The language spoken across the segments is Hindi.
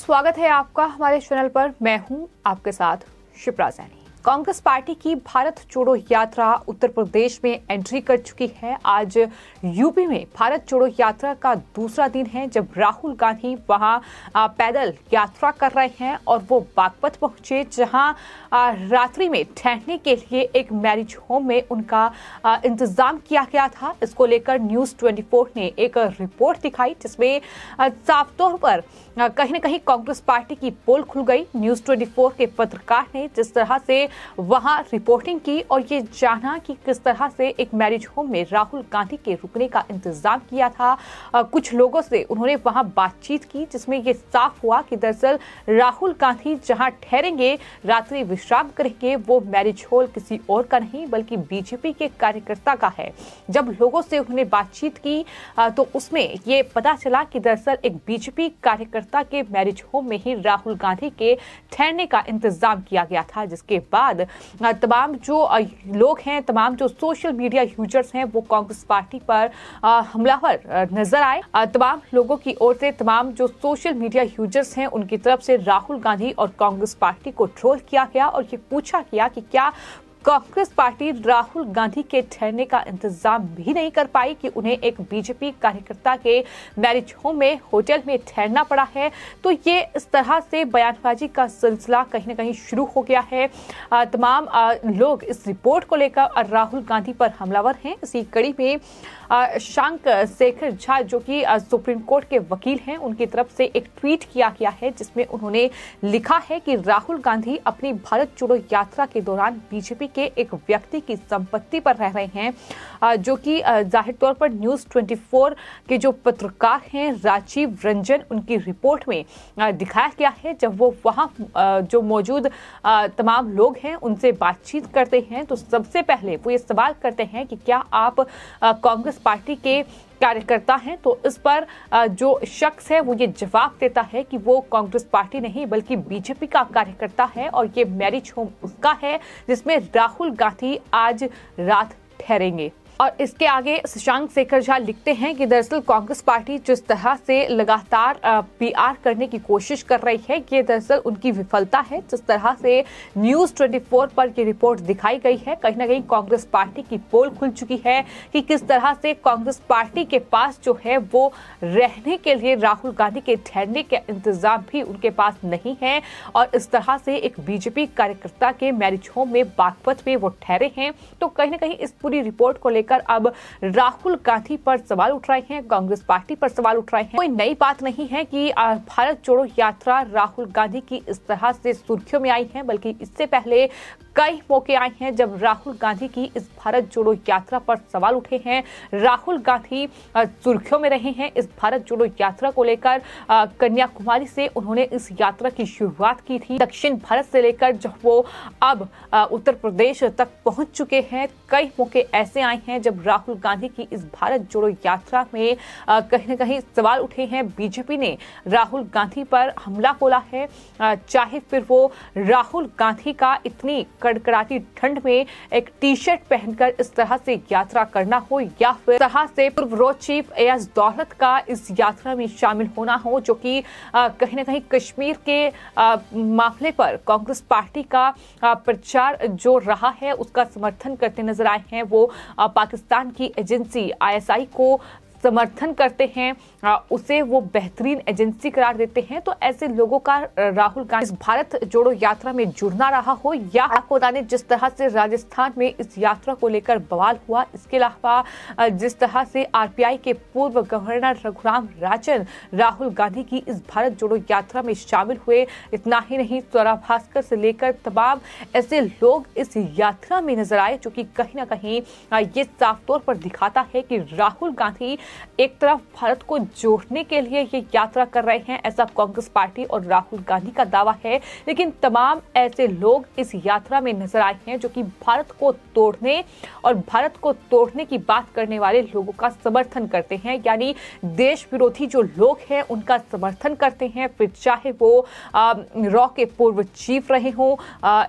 स्वागत है आपका हमारे चैनल पर। मैं हूं आपके साथ शिप्रा सैनी। कांग्रेस पार्टी की भारत जोड़ो यात्रा उत्तर प्रदेश में एंट्री कर चुकी है। आज यूपी में भारत जोड़ो यात्रा का दूसरा दिन है जब राहुल गांधी वहां पैदल यात्रा कर रहे हैं और वो बागपत पहुंचे, जहां रात्रि में ठहरने के लिए एक मैरिज होम में उनका इंतजाम किया गया था। इसको लेकर न्यूज 24 ने एक रिपोर्ट दिखाई जिसमें साफ तौर पर कहीं न कहीं कांग्रेस पार्टी की पोल खुल गई। न्यूज 24 के पत्रकार ने जिस तरह से वहां रिपोर्टिंग की और ये जाना कि किस तरह से एक मैरिज होम में राहुल गांधी के रुकने का इंतजाम किया था। कुछ लोगों से उन्होंने वहां बातचीत की जिसमें ये साफ हुआ कि दरअसल राहुल गांधी जहां ठहरेंगे, रात्रि विश्राम करेंगे, वो मैरिज हॉल किसी और का नहीं बल्कि बीजेपी के कार्यकर्ता का है। जब लोगों से उन्होंने बातचीत की तो उसमें ये पता चला कि दरअसल एक बीजेपी कार्यकर्ता के मैरिज होम में ही राहुल गांधी के ठहरने का इंतजाम किया गया था, जिसके बाद तमाम जो लोग हैं, तमाम जो सोशल मीडिया यूजर्स हैं, वो कांग्रेस पार्टी पर हमलावर नजर आए। तमाम लोगों की ओर से, तमाम जो सोशल मीडिया यूजर्स हैं, उनकी तरफ से राहुल गांधी और कांग्रेस पार्टी को ट्रोल किया गया और ये पूछा गया कि क्या कांग्रेस पार्टी राहुल गांधी के ठहरने का इंतजाम भी नहीं कर पाई कि उन्हें एक बीजेपी कार्यकर्ता के मैरिज होम में होटल में ठहरना पड़ा है। तो ये इस तरह से बयानबाजी का सिलसिला कहीं न कहीं शुरू हो गया है। तमाम लोग इस रिपोर्ट को लेकर राहुल गांधी पर हमलावर हैं। इसी कड़ी में शशांक शेखर झा जो कि सुप्रीम कोर्ट के वकील हैं, उनकी तरफ से एक ट्वीट किया गया है जिसमें उन्होंने लिखा है कि राहुल गांधी अपनी भारत जोड़ो यात्रा के दौरान बीजेपी के एक व्यक्ति की संपत्ति पर रह रहे हैं, जो कि जाहिर तौर पर न्यूज 24 के जो पत्रकार हैं राजीव रंजन, उनकी रिपोर्ट में दिखाया गया है। जब वो वहां जो मौजूद तमाम लोग हैं उनसे बातचीत करते हैं तो सबसे पहले वो ये सवाल करते हैं कि क्या आप कांग्रेस पार्टी के कार्यकर्ता हैं। तो इस पर जो शख्स है वो ये जवाब देता है कि वो कांग्रेस पार्टी नहीं बल्कि बीजेपी का कार्यकर्ता है और ये मैरिज होम उसका है जिसमें राहुल गांधी आज रात ठहरेंगे। और इसके आगे शशांक शेखर झा लिखते हैं कि दरअसल कांग्रेस पार्टी जिस तरह से लगातार पीआर करने की कोशिश कर रही है, ये दरअसल उनकी विफलता है। जिस तरह से न्यूज 24 पर ये रिपोर्ट दिखाई गई है, कहीं ना कहीं कांग्रेस पार्टी की पोल खुल चुकी है कि किस तरह से कांग्रेस पार्टी के पास जो है वो रहने के लिए राहुल गांधी के ठहरने के इंतजाम भी उनके पास नहीं है और इस तरह से एक बीजेपी कार्यकर्ता के मैरिज होम में बागपत में वो ठहरे हैं। तो कहीं ना कहीं इस पूरी रिपोर्ट को कर अब राहुल गांधी पर सवाल उठ रहे हैं, कांग्रेस पार्टी पर सवाल उठ रहे हैं। कोई नई बात नहीं है कि भारत जोड़ो यात्रा राहुल गांधी की इस तरह से सुर्खियों में आई है, बल्कि इससे पहले कई मौके आए हैं जब राहुल गांधी की इस भारत जोड़ो यात्रा पर सवाल उठे हैं। राहुल गांधी सुर्खियों में रहे हैं इस भारत जोड़ो यात्रा को लेकर। कन्याकुमारी से उन्होंने इस यात्रा की शुरुआत की थी, दक्षिण भारत से लेकर जब वो अब उत्तर प्रदेश तक पहुंच चुके हैं। कई मौके ऐसे आए हैं जब राहुल गांधी की इस भारत जोड़ो यात्रा में कहीं न कहीं सवाल उठे हैं। बीजेपी ने राहुल गांधी पर हमला बोला है, चाहे फिर वो राहुल गांधी का इतनी कड़कड़ाती ठंड में एक टी शर्ट पहनकर इस तरह से यात्रा करना हो या फिर तरह से पूर्व रोड चीफ एएस दौलत का इस यात्रा में शामिल होना हो, जो कि कहीं न कहीं कश्मीर के मामले पर कांग्रेस पार्टी का प्रचार जो रहा है उसका समर्थन करते नजर आए हैं। वो पाकिस्तान की एजेंसी आईएसआई को समर्थन करते हैं, उसे वो बेहतरीन एजेंसी करार देते हैं। तो ऐसे लोगों का राहुल गांधी इस भारत जोड़ो यात्रा में जुड़ना रहा हो या आपको बता दें जिस तरह से राजस्थान में इस यात्रा को लेकर बवाल हुआ, इसके अलावा जिस तरह से आरपीआई के पूर्व गवर्नर रघुराम राजन राहुल गांधी की इस भारत जोड़ो यात्रा में शामिल हुए। इतना ही नहीं, स्वरा भास्कर से लेकर तमाम ऐसे लोग इस यात्रा में नजर आए, जो कि कहीं ना कहीं ये साफ तौर पर दिखाता है कि राहुल गांधी एक तरफ भारत को जोड़ने के लिए ये यात्रा कर रहे हैं, ऐसा कांग्रेस पार्टी और राहुल गांधी का दावा है। लेकिन तमाम ऐसे लोग इस यात्रा में नजर आए हैं जो कि भारत को तोड़ने और भारत को तोड़ने की बात करने वाले लोगों का समर्थन करते हैं, यानी देश विरोधी जो लोग हैं उनका समर्थन करते हैं। फिर चाहे वो रॉ के पूर्व चीफ रहे हों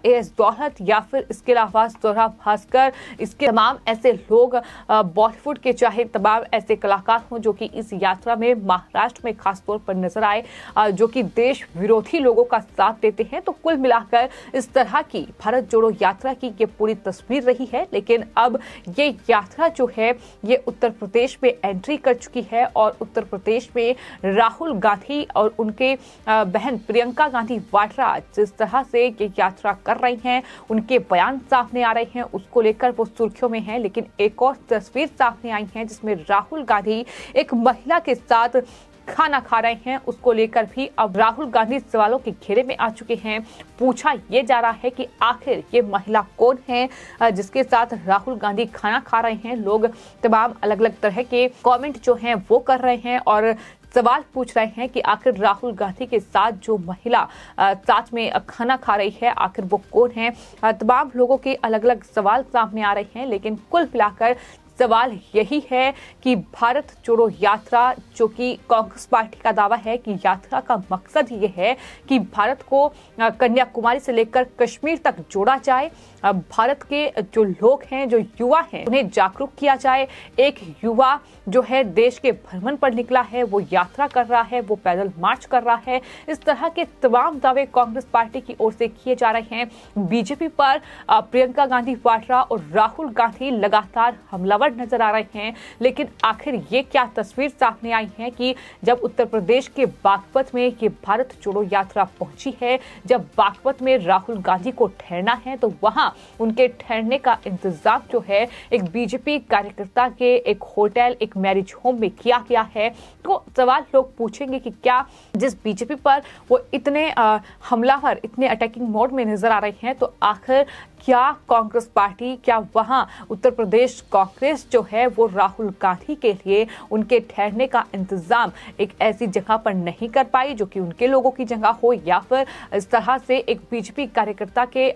एएस दौलत या फिर इसके अलावा स्वरा भास्कर, इसके तमाम ऐसे लोग बॉलीवुड के चाहे तमाम ऐसे कलाकार हों जो कि इस यात्रा में महाराष्ट्र में खासतौर पर नजर आए, जो कि देश विरोधी लोगों का साथ देते हैं। तो कुल मिलाकर इस तरह की भारत जोड़ो यात्रा की ये पूरी तस्वीर रही है। लेकिन अब ये यात्रा जो है ये उत्तर प्रदेश में एंट्री कर चुकी है और उत्तर प्रदेश में राहुल गांधी और उनके बहन प्रियंका गांधी वाड्रा जिस तरह से ये यात्रा कर रही हैं, उनके बयान सामने आ रहे हैं, उसको लेकर वो सुर्खियों में हैं। लेकिन एक और तस्वीर सामने आई है जिसमें राहुल गांधी एक महिला के साथ खाना खा रहे हैं, उसको लेकर भी अब राहुल गांधी सवालों के घेरे में आ चुके हैं। पूछा यह जा रहा है कि आखिर ये महिला कौन है जिसके साथ राहुल गांधी खाना खा रहे हैं। लोग तमाम अलग अलग तरह के कमेंट जो हैं वो कर रहे हैं और सवाल पूछ रहे हैं कि आखिर राहुल गांधी के साथ जो महिला साथ में खाना खा रही है आखिर वो कौन है। तमाम लोगों के अलग अलग सवाल सामने आ रहे हैं। लेकिन कुल मिलाकर सवाल यही है कि भारत जोड़ो यात्रा, जो कि कांग्रेस पार्टी का दावा है कि यात्रा का मकसद ये है कि भारत को कन्याकुमारी से लेकर कश्मीर तक जोड़ा जाए, भारत के जो लोग हैं, जो युवा हैं, उन्हें जागरूक किया जाए। एक युवा जो है देश के भ्रमण पर निकला है, वो यात्रा कर रहा है, वो पैदल मार्च कर रहा है। इस तरह के तमाम दावे कांग्रेस पार्टी की ओर से किए जा रहे हैं। बीजेपी पर प्रियंका गांधी वाड्रा और राहुल गांधी लगातार हमलावर नजर आ रहे हैं। लेकिन आखिर ये क्या तस्वीर सामने आई है कि जब उत्तर प्रदेश के बागपत में ये भारत जोड़ो यात्रा पहुंची है, जब बागपत में राहुल गांधी को ठहरना है तो वहां उनके ठहरने का इंतजाम जो है एक बीजेपी कार्यकर्ता के एक होटल, एक मैरिज होम में किया गया है। तो सवाल लोग पूछेंगे कि क्या जिस बीजेपी पर वो इतने हमलावर, इतने अटैकिंग मोड में नजर आ रहे हैं, तो आखिर क्या कांग्रेस पार्टी, क्या वहां उत्तर प्रदेश कांग्रेस जो है वो राहुल गांधी के लिए उनके ठहरने का इंतजाम एक ऐसी जगह पर नहीं कर पाई जो कि उनके लोगों की जगह हो, या फिर इस तरह से एक बीजेपी कार्यकर्ता के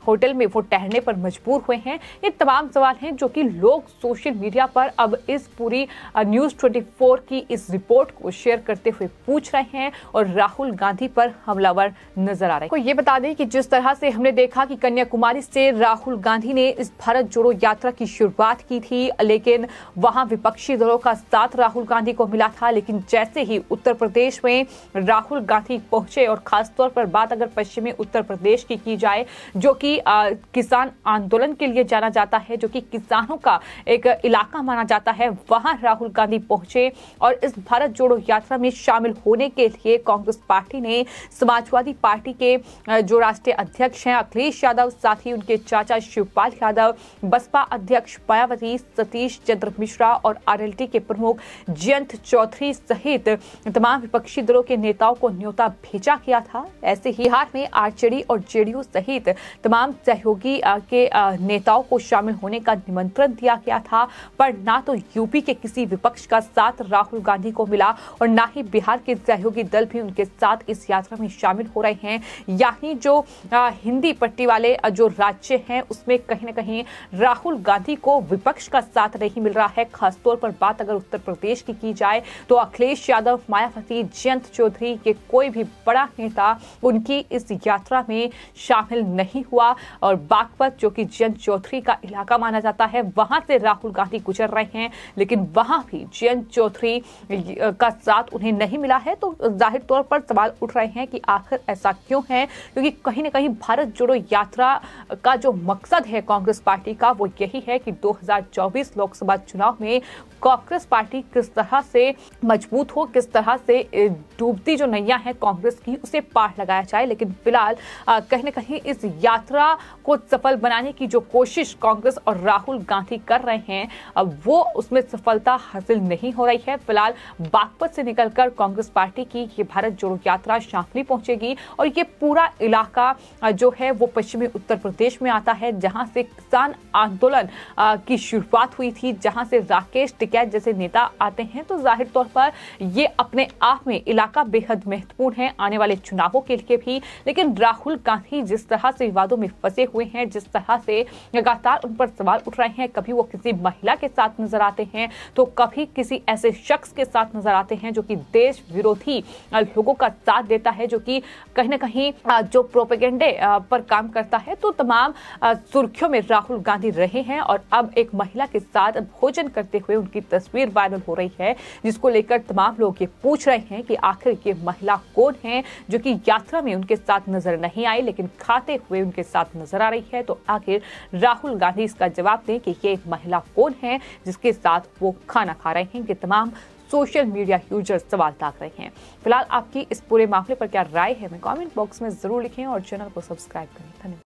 होटल में वो ठहरने पर मजबूर हुए हैं। ये तमाम सवाल हैं जो कि लोग सोशल मीडिया पर अब इस पूरी न्यूज़ 24 की इस रिपोर्ट को शेयर करते हुए पूछ रहे हैं और राहुल गांधी पर हमलावर नजर आ रहे हैं। को ये बता दें कि जिस तरह से हमने देखा कि कन्याकुमारी से राहुल गांधी ने इस भारत जोड़ो यात्रा की शुरुआत की थी, लेकिन वहां विपक्षी दलों का साथ राहुल गांधी को मिला था। लेकिन जैसे ही उत्तर प्रदेश में राहुल गांधी पहुंचे, और खासतौर पर बात अगर पश्चिमी उत्तर प्रदेश की जाए, जो कि किसान आंदोलन के लिए जाना जाता है, जो कि किसानों का एक इलाका माना जाता है, वहां राहुल गांधी पहुंचे और इस भारत जोड़ो यात्रा में शामिल होने के लिए कांग्रेस पार्टी ने समाजवादी पार्टी के जो राष्ट्रीय अध्यक्ष हैं अखिलेश यादव, साथ ही उनके चाचा शिवपाल यादव, बसपा अध्यक्ष मायावती, सतीश चंद्र मिश्रा और आरएलडी के प्रमुख जयंत चौधरी सहित तमाम विपक्षी दलों के नेताओं को न्योता भेजा गया था। ऐसे ही बिहार में आरजेडी और जेडीयू सहित तमाम सहयोगी के नेताओं को शामिल होने का निमंत्रण दिया गया था, पर ना तो यूपी के किसी विपक्ष का साथ राहुल गांधी को मिला और ना ही बिहार के सहयोगी दल भी उनके साथ इस यात्रा में शामिल हो रहे हैं। यानी जो हिंदी पट्टी वाले जो राज्य हैं उसमें कहीं ना कहीं राहुल गांधी को विपक्ष का साथ नहीं मिल रहा है। खासतौर पर बात अगर उत्तर प्रदेश की जाए तो अखिलेश यादव, मायावती, जयंत चौधरी, ये कोई भी बड़ा नेता उनकी इस यात्रा में शामिल नहीं हुआ। और बागपत, जो कि जयंत चौधरी का इलाका माना जाता है, वहां से राहुल गांधी गुजर रहे हैं, लेकिन वहां भी जयंत चौधरी का साथ उन्हें नहीं मिला है। तो जाहिर तौर पर सवाल उठ रहे हैं कि आखिर ऐसा क्यों है, क्योंकि कहीं ना कहीं भारत जोड़ो यात्रा का जो मकसद है कांग्रेस पार्टी का वो यही है कि 2024 लोकसभा चुनाव में कांग्रेस पार्टी किस तरह से मजबूत हो, किस तरह से डूबती जो नैया है कांग्रेस की उसे पार लगाया जाए। लेकिन फिलहाल कहीं न कहीं इस यात्रा को सफल बनाने की जो कोशिश कांग्रेस और राहुल गांधी कर रहे हैं, अब वो उसमें सफलता हासिल नहीं हो रही है। फिलहाल बागपत से निकलकर कांग्रेस पार्टी की ये भारत जोड़ो यात्रा शामली पहुंचेगी और ये पूरा इलाका जो है वो पश्चिमी उत्तर प्रदेश में आता है, जहां से किसान आंदोलन की शुरुआत हुई थी, जहां से राकेश टिकैत जैसे नेता आते हैं। तो जाहिर तौर पर ये अपने आप में इलाका बेहद महत्वपूर्ण है आने वाले चुनावों के लिए भी। लेकिन राहुल गांधी जिस तरह से विवादों में फंसे हुए हैं, जिस तरह से लगातार उन पर सवाल उठ रहे हैं, कभी वो किसी महिला के साथ नजर आते हैं तो कभी किसी ऐसे शख्स के साथ नजर आते हैं जो कि देश विरोधी लोगों का साथ देता है, जो कि कहीं ना कहीं जो प्रोपेगेंडे पर काम करता है। तो तमाम सुर्खियों में राहुल गांधी रहे हैं और अब एक महिला महिला के साथ भोजन करते हुए उनकी तस्वीर वायरल हो रही है, जिसको लेकर तमाम लोग ये पूछ रहे हैं कि आखिर ये महिला कौन है जो कि यात्रा में उनके साथ नजर नहीं आई लेकिन खाते हुए उनके साथ नजर आ रही है। तो आखिर राहुल गांधी इसका जवाब दें कि ये महिला कौन है जिसके साथ वो खाना खा रहे हैं। कि तमाम सोशल मीडिया यूजर सवाल ताक रहे हैं। फिलहाल आपकी इस पूरे मामले पर क्या राय है, हमें कमेंट बॉक्स में जरूर लिखें और चैनल को सब्सक्राइब करें। धन्यवाद।